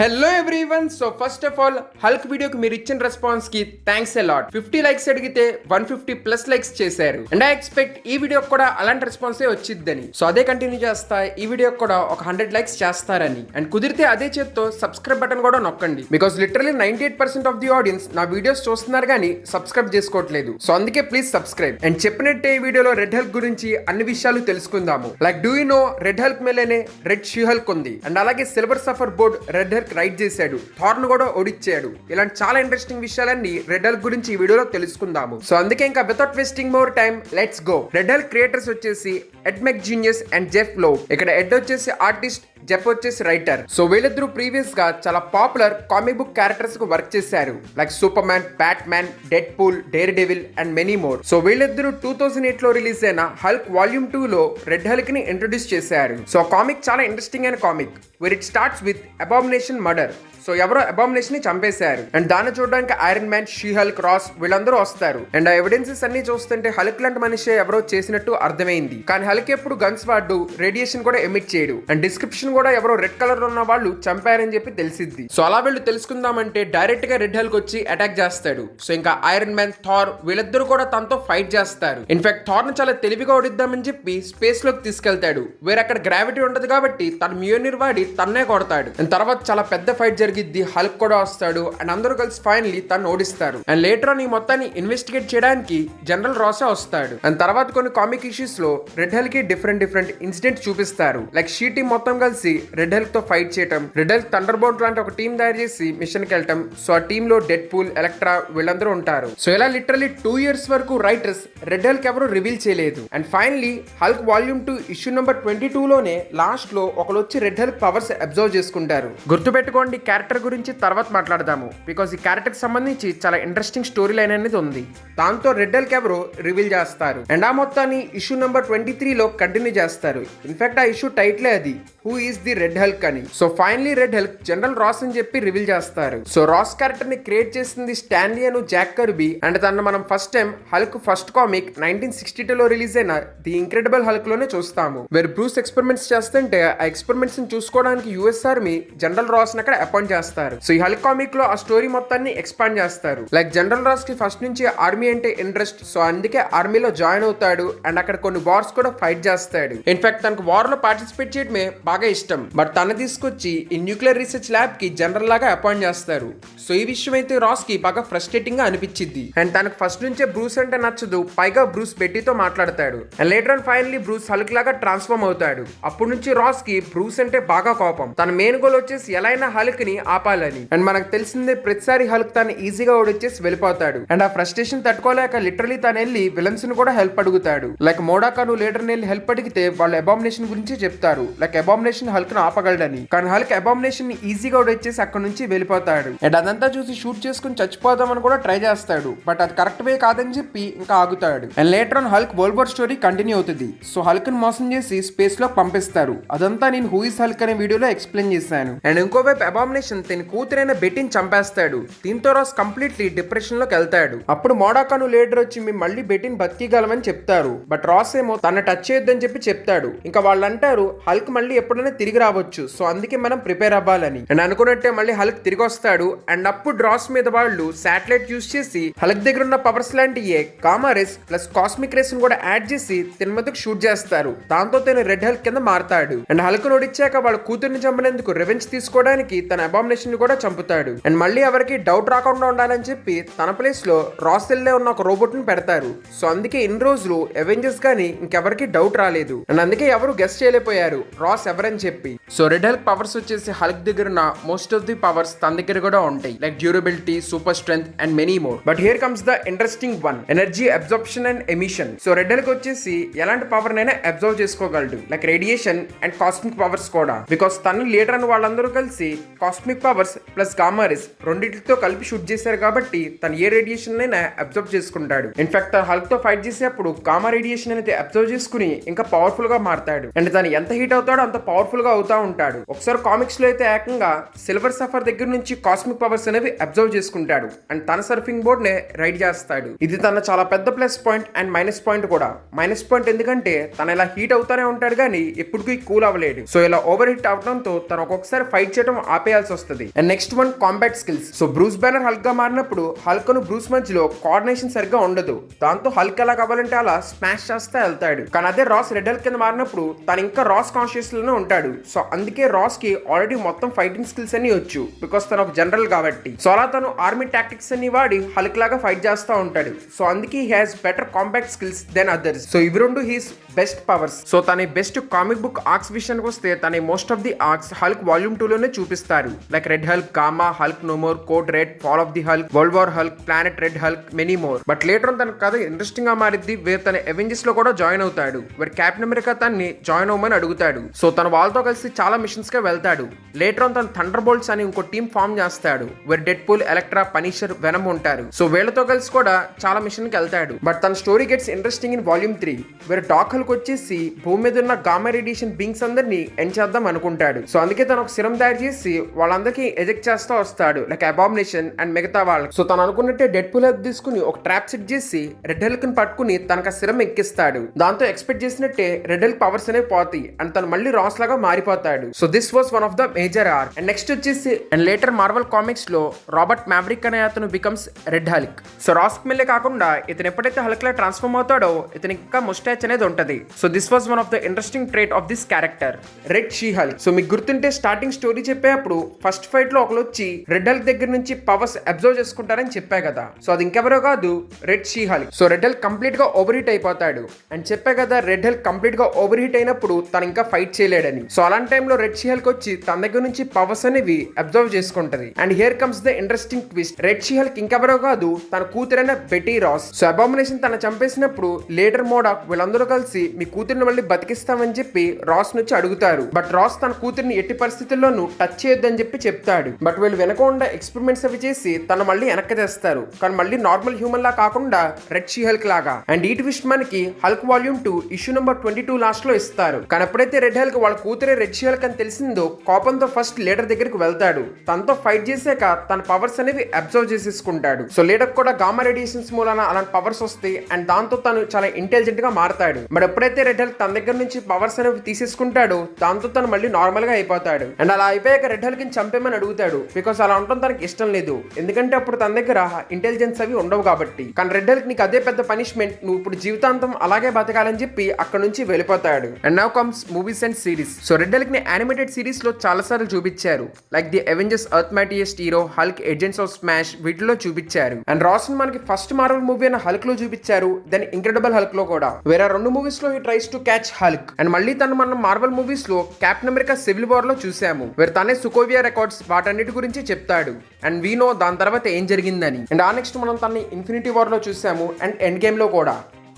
Hello everyone. So first of all Hulk వీడియోకి మీరు ఇచ్చిన రెస్పాన్స్ కి థ్యాంక్స్ ఎ లాట్. 50 లైక్స్ అడిగితే 150 ప్లస్ లైక్స్ చేశారు. అండ్ ఐ ఎక్స్పెక్ట్ ఈ వీడియోకి కూడా అలాంటి రెస్పాన్సే వచ్చిద్దని. సో అదే కంటిన్యూ చేస్తా. ఈ వీడియోకి కూడా ఒక 100 లైక్స్ చేస్తారని. అండ్ కుదిరితే అదే చేత్తో సబ్స్క్రైబ్ బటన్ కూడా నొక్కండి. Because literally 98% of the audience నా వీడియోస్ చూస్తున్నారు కానీ సబ్స్క్రైబ్ చేసుకోవట్లేదు. సో అందుకే ప్లీజ్ సబ్స్క్రైబ్. అండ్ చెప్పినట్టే ఈ వీడియోలో రెడ్ హల్క్ గురించి అన్ని విషయాలు తెలుసుకుందాము. Like do you know Red Hulk మేలేనే రెడ్ షీ హల్క్ ఉంది. అండ్ అలాగే Silver Surfer board Red Hulk ride చేశాడు, థార్న్ కూడా ఓడిచ్చాడు. ఇలాంటి చాలా ఇంట్రెస్టింగ్ విషయాలన్నీ రెడ్ హల్క్ గురించి ఈ వీడియోలో తెలుసుకుందాము. సో అందుకే ఇంకా without wasting more time let's go. Red Hulk creators వచ్చేసి ఎడ్ మెక్జీనియస్ అండ్ జెఫ్ లోవ్. ఇక్కడ ఎడ్ వచ్చేసి ఆర్టిస్ట్, జెఫ్ వచ్చేసి రైటర్. సో వీళ్ళిద్దరూ ప్రీవియస్ గా చాలా పాపులర్ కామిక్ బుక్ క్యారెక్టర్స్ కు వర్క్ చేశారు. Like super man, bat man, dead pool, dare devil and many more. So వీళ్ళిద్దరూ 2008 లో రిలీజ్ అయిన హల్క్ వాల్యూమ్ 2 లో రెడ్ హల్క్ ని ఇంట్రొడ్యూస్ చేశారు. సో కామిక్ చాలా ఇంట్రెస్టింగ్ అయిన comic where it starts with abomination murder. So ఎవరో అబామినేషన్ ని చంపేశారు. అండ్ దాన్ని చూడడానికి Iron Man, She Hulk, Ross వీళ్ళందరూ వస్తారు. అండ్ ఆ ఎవిడెన్సెస్ అన్ని చూస్తుంటే హల్క్ లాంటి మనిషి ఎవరో చేసినట్టు అర్థమైంది. కానీ హల్క్ ఎప్పుడు గన్స్ వాడు, రేడియేషన్ కూడా ఎమిట్ చేయడు. అండ్ డిస్క్రిప్షన్ కూడా ఎవరో రెడ్ కలర్ ఉన్న వాళ్ళు చంపారని చెప్పి తెలిసిద్ది. సో అలా వీళ్ళు తెలుసుకుందామంటే డైరెక్ట్ గా రెడ్ హల్క్ వచ్చి అటాక్ చేస్తాడు. సో ఇంకా ఐరన్ మ్యాన్, థార్ వీళ్ళిద్దరూ కూడా తనతో ఫైట్ చేస్తారు. ఇన్ఫాక్ట్ థార్ ని చాలా తెలివిగా ఓడిద్దామని చెప్పి స్పేస్ లోకి తీసుకెళ్తాడు. వేరే అక్కడ గ్రావిటీ ఉండదు కాబట్టి తన మ్యూనిర్ వాడి తన్నే కొడతాడు. అండ్ తర్వాత చాలా పెద్ద ఫైట్ జరిగిద్ది. హల్క్ కూడా వస్తాడు. అండ్ అందరూ కలిసి ఫైనలీ తను ఓడిస్తారు. అండ్ లేటర్ ఆన్ ఈ మొత్తాన్ని ఇన్వెస్టిగేట్ చేయడానికి జనరల్ రాసే వస్తాడు. అండ్ తర్వాత కొన్ని కామిక్ ఇష్యూస్ లో రెడ్ హల్క్ కి డిఫరెంట్ ఇన్సిడెంట్ చూపిస్తారు. లైక్ షీ టీమ్ మొత్తం కలిసి రెడ్ హల్క్ తో ఫైట్ చేయటం, రెడ్ హల్క్ థండర్ బోల్ట్ లాంటి ఒక టీం తయారు చేసి మిషన్ కి వెళ్ళటం. సో ఆ టీమ్ లో డెడ్ పూల్, ఎలక్ట్రా వీళ్ళందరూ ఉంటారు. సో ఇలా లిటరలీ 2 years వరకు రైటర్స్ రెడ్ హల్క్ ఎవరు రివీల్ చేయలేదు. And finally Hulk volume 2 issue number 22 లోనే లాస్ట్ లో ఒకరు వచ్చి రెడ్ హల్క్ పవర్స్ అబ్జర్వ్ చేసుకుంటారు. గుర్తుపెట్టుకోండి, క్యారెక్టర్ గురించి తర్వాత మాట్లాడదాము. బికాస్ ఈ క్యారెక్టర్ సంబంధించి చాలా ఇంట్రెస్టింగ్ స్టోరీ లైన్ అనేది ఉంది. దాంతో రెడ్ హల్క్ ఎవరు రివీల్ చేస్తారు. అండ్ ఆ మొత్తాన్ని ఇష్యూ నెంబర్ 23 లో కంటిన్యూ చేస్తారు. ఇన్ఫాక్ట్ ఆ ఇష్యూ టైటిల్ అది who is the Red Hulk అని. So finally Red Hulk General Ross అని చెప్పి రివీల్ చేస్తారు. సో రాస్ క్యారెక్టర్ ని క్రియేట్ చేసింది స్టాన్లీ అను జాక్ కర్బీ. అండ్ తను మనం first time Hulk first comic 1962 లో రిలీజ్ అయిన ది ఇంక్రెడిబుల్ హల్క్ లోనే చూస్తాము. వేర్ బ్రూస్ ఎక్స్పెరిమెంట్స్ చేస్తుంటే ఆ ఎక్స్పెరిమెంట్స్ ని చూసుకోవడానికి యుఎస్ ఆర్మీ జనరల్ రాస్ ని అక్కడ అపాయింట్ చేస్తారు. సో ఈ హల్క్ కామిక్ లో ఆ స్టోరీ మొత్తాన్ని ఎక్స్పాండ్ చేస్తారు. లైక్ జనరల్ రాస్ కి ఫస్ట్ నుంచి ఆర్మీ అంటే ఇంట్రెస్ట్. సో అందుకే ఆర్మీలో జాయిన్ అవుతాడు. అండ్ అక్కడ కొన్ని వార్స్ కూడా ఫైట్ చేస్తాడు. ఇన్ఫాక్ట్ తనకు వార్ లో పార్టిసిపేట్ చేయడమే బాగా ఇష్టం. బట్ తన తీసుకొచ్చి ఈ న్యూక్లియర్ రీసెర్చ్ ల్యాబ్ కి జనరల్ లాగా అపాయింట్ చేస్తారు. సో ఈ విషయం అయితే రాస్ కి బాగా ఫ్రస్ట్రేటింగ్ గా అనిపించింది. అండ్ తనకు ఫస్ట్ నుంచే బ్రూస్ అంటే నచ్చదు. పైగా బ్రూస్ బెట్టీతో మాట్లాడతాడు. And later on finally Bruce Hulk లాగా ట్రాన్స్ఫార్మ్ అవుతాడు. అప్పటి నుంచి రాస్ కి బ్రూస్ అంటే బాగా కోపం. తన మెయిన్ గోల్ వచ్చేసి ఎలా అయినా హల్క్ ని ఆపాలని. అండ్ మనకు తెలిసిందే ప్రతిసారి హల్క్ తను ఈజీగా ఓడిచ్చేసి వెళ్ళిపోతాడు. అండ్ ఆ ఫ్రస్ట్రేషన్ తట్టుకోలేక లిటరలీ తను వెళ్ళి విలన్స్ ను కూడా హెల్ప్ అడుగుతాడు. లైక్ మోడాకాను లీడర్ వెళ్ళి హెల్ప్ అడిగితే వాళ్ళు అబామినేషన్ గురించి చెప్తారు. లైక్ అబామినేషన్ హల్క్ ను ఆపగలడని. కానీ హల్క్ అబామినేషన్ ని ఈజీగా ఓడిచ్చేసి అక్కడ నుంచి వెళ్ళిపోతాడు. అండ్ అదంతా చూసి షూట్ చేసుకుని చచ్చిపోదామని కూడా ట్రై చేస్తాడు. బట్ అది కరెక్ట్ వే కాదని చెప్పి ఇంకా ఆగుతాడు. And later on Hulk world story continue అవుతుంది. సో హల్క్ ని మోసం చేసి స్పేస్ లో పంపిస్తారు. అదంతా నేను హూ ఇస్ హల్క్ అనే వీడియోలో ఎక్స్ప్లెయిన్ చేశాను. అండ్ ఇంకోవైపు అబామినేషన్ తన కూతురైన బెట్టిని చంపేస్తాడు. దీంతో రాస్ కంప్లీట్లీ డిప్రెషన్ లోకి వెళ్తాడు. అప్పుడు మోడాకాను లీడర్ వచ్చి మేము మళ్ళీ బెట్టిని బతికిగలమని చెప్తారు. బట్ రాస్ ఏమో తన టచ్ చేయొద్దని చెప్పి చెప్తాడు. ఇంకా వాళ్ళు అంటారు హల్క్ మళ్ళీ ఎప్పుడైనా తిరిగి రావచ్చు. సో అందుకే మనం ప్రిపేర్ అవ్వాలని. అండ్ అనుకున్నట్టే మళ్ళీ హల్క్ తిరిగి వస్తాడు. అండ్ అప్పుడు రాస్ మీద వాళ్ళు శాటిలైట్ యూస్ చేసి హల్క్ దగ్గర ఉన్న పవర్స్ లాంటి gamma rays plus cosmic race కూడా యాడ్ చేసి తన మీదకు షూట్ చేస్తారు. దాంతో తను రెడ్ హల్క్ కింద మారతాడు. అండ్ హల్క్ నోడిచ్చాక వాళ్ళ కూతుర్ని చంపినందుకు రివెంజ్ తీసుకోవడానికి తన అబామినేషన్ ని కూడా చంపుతాడు. అండ్ మళ్ళీ ఎవరికి డౌట్ రాకుండా ఉండాలని చెప్పి తన ప్లేస్ లో రాస్ సెల్లే ఉన్న ఒక రోబోట్ ని పెడతారు. సో అందుకే ఇన్ని రోజులు అవెంజర్స్ గానీ ఇంకెవరికి డౌట్ రాలేదు. అండ్ అందుకే ఎవరు గెస్ చేయలేకపోయారు రాస్ ఎవరని చెప్పి. సో రెడ్ హల్క్ పవర్స్ వచ్చేసి హల్క్ దగ్గర ఉన్న మోస్ట్ ఆఫ్ ది పవర్స్ తన దగ్గర కూడా ఉంటాయి. Like durability, super strength and many more. But here comes the interesting one, energy absorption and emission. So Red Hulk వచ్చేసి ఎలాంటి పవర్ నైనా అబ్జర్వ్ చేసుకోగలడు. Like radiation and cosmic powers కూడా. Because తను లీడర్ అని వాళ్ళందరూ కలిసి cosmic powers plus gamma rays రెండింటితో కలిపి షూట్ చేశారు కాబట్టి తను ఏ రేడియేషన్ అయినా అబ్జర్వ్ చేసుకుంటాడు. ఇన్ఫాక్ట్ హల్క్ తో ఫైట్ చేసేప్పుడు గామా రేడియేషన్ అనేది అబ్జర్వ్ చేసుకుని ఇంకా పవర్ఫుల్ గా మారతాడు. అండ్ తను ఎంత హీట్ అవుతాడో అంత పవర్ఫుల్ పవర్ఫుల్ గా అవుతా ఉంటాడు. ఒకసారి కామిక్స్ లో అయితే ఏకంగా సిల్వర్ సఫర్ దగ్గర నుంచి కాస్మిక్ పవర్స్ అనేవి అబ్జర్వ్ చేసుకుంటాడు అండ్ తన సర్ఫింగ్ బోర్డ్ నే రైడ్ చేస్తాడు. ఇది తన చాలా పెద్ద plus point and minus point కూడా. మైనస్ పాయింట్ ఎందుకంటే తను ఇలా హీట్ అవుతానే ఉంటాడు కానీ ఎప్పటికీ కూల్ అవ్వలేడు. సో ఇలా ఓవర్ హిట్ అవడంతో తను ఒక్కొక్కసారి ఫైట్ చేయడం ఆపేయాల్సి వస్తుంది. And next one combat skills. So Bruce Banner Hulk గా మారినప్పుడు హల్క్ ను బ్రూస్ మధ్యలో కోఆర్డినేషన్ సరిగ్గా ఉండదు. దాంతో హల్క్ ఎలా కావాలంటే అలా స్మాష్ చేస్తే వెళ్తాడు. కానీ అదే రాస్ రెడ్ హల్క్ కింద మారినప్పుడు తను ఇంకా రాస్ కాన్షియస్ లోనే ఉంటాడు. సో అందుకే రాస్ కి ఆల్రెడీ మొత్తం ఫైటింగ్ స్కిల్స్ అన్ని వచ్చు, బికాస్ తను ఒక జనరల్ కాబట్టి. సో అలా తను ఆర్మీ టాక్టిక్స్ అన్ని వాడి హల్క్ లాగా ఫైట్ చేస్తూ ఉంటాడు. సో అందుకే he has better combat skills than others. So ఇవి రెండు హీస్ బెస్ట్ పవర్స్. సో తన బెస్ట్ కామిక్ బుక్ ఆర్క్స్ విషయానికి వస్తే తన most of the arcs Hulk volume 2 లోనే చూపిస్తారు. Like red Hulk, gamma, Hulk no more, code red, fall of the Hulk, world war Hulk, planet red Hulk, many more. But later తన కథ interesting గా మారిద్ది wear తన Avengers లో కూడా join అవుతాడు. Wear captain America తన్ని జాయిన్ అవ్వమని అడుగుతాడు. సో తన వాళ్ళతో కలిసి చాలా మిషన్స్ గా వెళ్తాడు. లేటర్ తన థండర్ బోల్ట్స్ అని ఇంకో టీమ్ ఫామ్ చేస్తాడు. Where Deadpool, Elektra, Punisher, Venom ఉంటారు. సో వీళ్ళతో కలిసి కూడా చాలా మిషన్ కి వెళ్తాడు. బట్ తన story gets interesting in volume 3 where Doc Hulk వచ్చేసి భూమి మీద ఉన్న గామా రేడియేషన్ బీయింగ్స్ అందరినీ ఎండ్ చేద్దాం అనుకుంటాడు. సో అందుకే తను ఒక సిరం తయారు చేసి వాళ్ళందరికీ ఎజెక్ట్ చేస్తూ వస్తాడు, లైక్ అబామినేషన్ అండ్ మిగతా వాళ్ళకి. సో తను అనుకున్నట్టే డెడ్ పూల్ హెల్ప్ తీసుకుని ఒక ట్రాప్ సెట్ చేసి రెడ్ హల్క్ ని పట్టుకుని తనకు ఆ సిరం ఎక్కిస్తాడు. దాంతో ఎక్స్పెక్ట్ చేసినట్టే రెడ్ హల్క్ పవర్స్ అనేవి పోతాయి అండ్ తను మళ్ళీ రాస్ లాగా మారిపోతాడు. So this was one of the major arc. And next వచ్చేసి అండ్ లేటర్ మార్వెల్ కామిక్స్ లో రాబర్ట్ మ్యావరిక్ అనే అతను becomes Red Hulk. So Ross మిల్లే కాకుండా ఇతను ఎప్పుడైతే హల్క్ లా ట్రాన్స్ఫార్మ్ అవుతాడో ఇతనికి ఇంకా ముస్టాచ్ అనేది ఉంటది. So this was one of the interesting trait of this character red She Hulk. So మీకు గుర్తుంటే స్టార్టింగ్ స్టోరీ చెప్పేటప్పుడు ఫస్ట్ ఫైట్ లో ఒకరు వచ్చి రెడ్ హల్క్ దగ్గర నుంచి పవర్స్ అబ్జర్వ్ చేసుకుంటారని చెప్పా కదా. సో అది ఇంకెవరో కాదు, red She Hulk. So Red Hulk complete గా ఓవర్ హీట్ అయిపోతాడు అండ్ చెప్పా కదా రెడ్ హల్క్ కంప్లీట్ గా ఓవర్ హీట్ అయినప్పుడు తను ఇంకా ఫైట్ చేయలేడని. సో అలాంటి టైంలో రెడ్ షీ హల్క్ వచ్చి తన దగ్గర నుంచి పవర్స్ అనేవి అబ్జర్వ్ చేసుకుంటది. And here comes the interesting twist. Red She Hulk ఇంకెవరో కాదు, తన కూతురైన బెటీ రాస్. సో అబామినేషన్ తన చంపేసినప్పుడు లేటర్ మోడాక్ వీళ్ళందరూ కలిసి మీ కూతురిని మళ్ళీ బతికిస్తామని చెప్పి రాస్ నుంచి అడుగుతారు. బట్ రాస్ తన కూతురిని ఎట్టి పరిస్థితుల్లోనూ టచ్ చేయొద్దని చెప్పి చెప్తాడు. బట్ వీళ్ళు వెనకుండా ఎక్స్పెరిమెంట్స్ అవి చేసి తను మళ్ళీ వెనక్కి తెస్తారు, కానీ మళ్ళీ నార్మల్ హ్యూమన్ లా కాకుండా రెడ్ షీ హల్క్ లాగా. అండ్ ఈ ట్విస్ట్ మనకి Hulk volume 2 issue number 22 last లో ఇస్తారు. కానీ ఎప్పుడైతే రెడ్ హల్క్ వాళ్ళ కూతురే రెడ్ షీ హల్క్ అని తెలిసిందో కోపంతో ఫస్ట్ లీడర్ దగ్గరికి వెళ్తాడు. తనతో ఫైట్ చేశాక తన పవర్స్ అనేవి అబ్జర్వ్ చేసేసుకుంటాడు. సో లీడర్ కూడా గామా రేడియేషన్స్ మూలన అలాంటి పవర్స్ వస్తాయి అండ్ దాంతో తను చాలా ఇంటెలిజెంట్ గా మారతాడు. బట్ ఎప్పుడైతే రెడ్ హల్క్ తన దగ్గర నుంచి పవర్స్ అనేవి తీసేసుకుంటాడో దాంతో తను మళ్ళీ నార్మల్ గా అయిపోతాడు. అండ్ అలా అయిపోయాక రెడ్ హల్క్ ని చంపేమని అడుగుతాడు, బికాస్ అలా ఉండటం తనకి ఇష్టం లేదు, ఎందుకంటే అప్పుడు తన దగ్గర ఇంటెలిజెన్స్ అవి ఉండవు కాబట్టి. కానీ రెడ్ హల్క్ నీకు అదే పెద్ద పనిష్మెంట్, నువ్వు ఇప్పుడు జీవితాంతం అలాగే బతకాలని చెప్పి అక్కడ నుంచి వెళ్ళిపోతాడు. And now comes movies and series. So Red Hulk ని యానిమేటెడ్ సిరీస్ లో చాలా సార్లు చూపించారు, like the Avengers earth mightiest hero, Hulk agents of smash, వీటిలో చూపించారు. అండ్ రాస్ మనకి ఫస్ట్ మార్వెల్ మూవీ అయిన హల్క్ లో చూపించారు, దెన్ ఇంక్రెడిబుల్ హల్క్ లో కూడా. వేరే 2 మూవీస్ లో he tries to catch Hulk. And మళ్ళీ తను మనం మార్వెల్ మూవీస్ లో కెప్టెన్ అమెరికా సివిల్ వార్ లో చూసాము, వేరే తనే సుకోవియా రికార్డ్స్ వాటన్నిటి గురించి చెప్తాడు అండ్ వీ నో దాని తర్వాత ఏం జరిగిందని. అండ్ ఆ నెక్స్ట్ మనం తనని ఇన్ఫినిటీ వార్ లో చూసాము అండ్ ఎండ్ గేమ్ లో కూడా.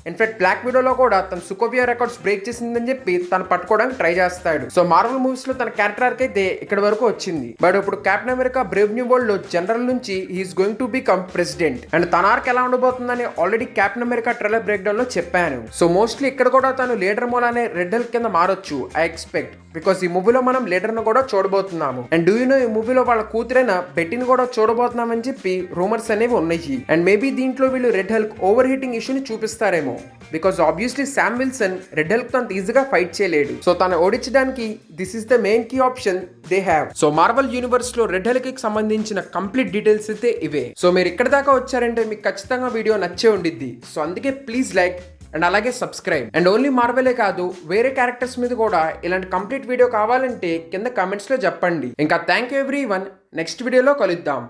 ఇన్ఫాక్ట్ బ్లాక్ విడోలో కూడా తన సుకోవియా రికార్డ్స్ బ్రేక్ చేసిందని చెప్పి తను పట్టుకోవడానికి ట్రై చేస్తాడు. సో మార్వెల్ మూవీస్ లో తన క్యారెక్టర్ ఆర్క్ అయితే ఇక్కడ వరకు వచ్చింది. బట్ ఇప్పుడు Captain America Brave New World లో జనరల్ నుంచి he is going to become president. And తన ఆర్క్ ఎలా ఉండబోతుందని already Captain America trailer breakdown లో చెప్పాను. సో మోస్ట్లీ ఇక్కడ కూడా తను లీడర్ మూలానే రెడ్ హల్క్ కింద మారొచ్చు, ఐ ఎక్స్పెక్ట్, బికాస్ ఈ మూవీలో మనం లీడర్ ను కూడా చూడబోతున్నాము. అండ్ డూ యు నో ఈ మూవీలో వాళ్ళ కూతురైన బెట్టిని కూడా చూడబోతున్నామని చెప్పి రూమర్స్ అనేవి ఉన్నాయి. అండ్ మేబీ దీంట్లో వీళ్ళు రెడ్ హల్క్ ఓవర్ హీటింగ్ ఇష్యూని చూపిస్తారేమో, because obviously Sam Wilson Red Hulk తో అంత ఈజీగా ఫైట్ చేయలేడు. సో తను ఓడించడానికి this is the main key option they have. So Marvel universe లో రెడ్ హల్క్ కి సంబంధించిన కంప్లీట్ డీటెయిల్స్ అయితే ఇవే. సో మీరు ఇక్కడ దాకా వచ్చారంటే మీకు ఖచ్చితంగా వీడియో నచ్చే ఉండిద్ది. సో అందుకే ప్లీజ్ లైక్ అండ్ అలాగే సబ్స్క్రైబ్. అండ్ ఓన్లీ మార్వెలే కాదు, వేరే క్యారెక్టర్స్ మీద కూడా ఇలాంటి కంప్లీట్ వీడియో కావాలంటే కింద కమెంట్స్ లో చెప్పండి. ఇంకా థ్యాంక్ యూ ఎవ్రీవన్. నెక్స్ట్ వీడియోలో కలుద్దాం.